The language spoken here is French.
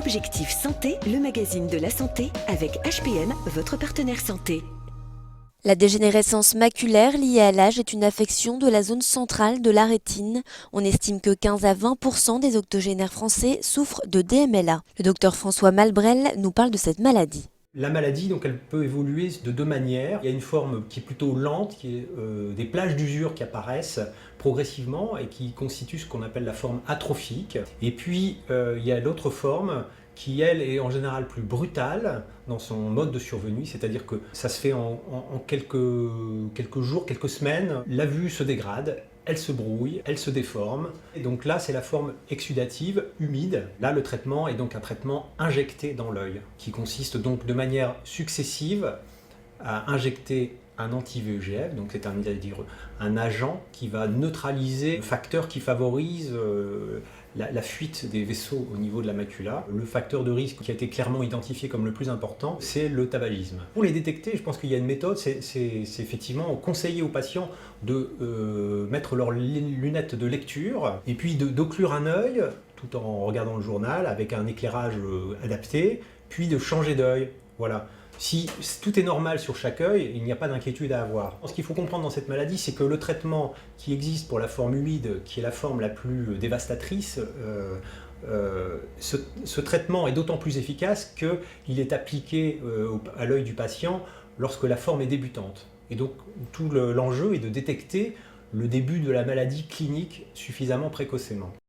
Objectif Santé, le magazine de la santé avec HPM, votre partenaire santé. La dégénérescence maculaire liée à l'âge est une affection de la zone centrale de la rétine. On estime que 15 à 20% des octogénaires français souffrent de DMLA. Le docteur François Malbrel nous parle de cette maladie. La maladie, donc, elle peut évoluer de deux manières. Il y a une forme qui est plutôt lente, qui est des plages d'usure qui apparaissent progressivement et qui constituent ce qu'on appelle la forme atrophique. Et puis, il y a l'autre forme qui, elle, est en général plus brutale dans son mode de survenue, c'est-à-dire que ça se fait en quelques jours, quelques semaines. La vue se dégrade, elle se brouille, elle se déforme. Et donc là, c'est la forme exsudative, humide. Là, le traitement est donc un traitement injecté dans l'œil, qui consiste donc de manière successive à injecter un anti-VEGF, donc c'est un agent qui va neutraliser le facteur qui favorise la fuite des vaisseaux au niveau de la macula. Le facteur de risque qui a été clairement identifié comme le plus important, c'est le tabagisme. Pour les détecter, je pense qu'il y a une méthode, c'est effectivement conseiller aux patients de mettre leurs lunettes de lecture et puis d'occlure un œil tout en regardant le journal avec un éclairage adapté, puis de changer d'œil. Voilà. Si tout est normal sur chaque œil, il n'y a pas d'inquiétude à avoir. Ce qu'il faut comprendre dans cette maladie, c'est que le traitement qui existe pour la forme humide, qui est la forme la plus dévastatrice, ce traitement est d'autant plus efficace qu'il est appliqué à l'œil du patient lorsque la forme est débutante. Et donc tout l'enjeu est de détecter le début de la maladie clinique suffisamment précocement.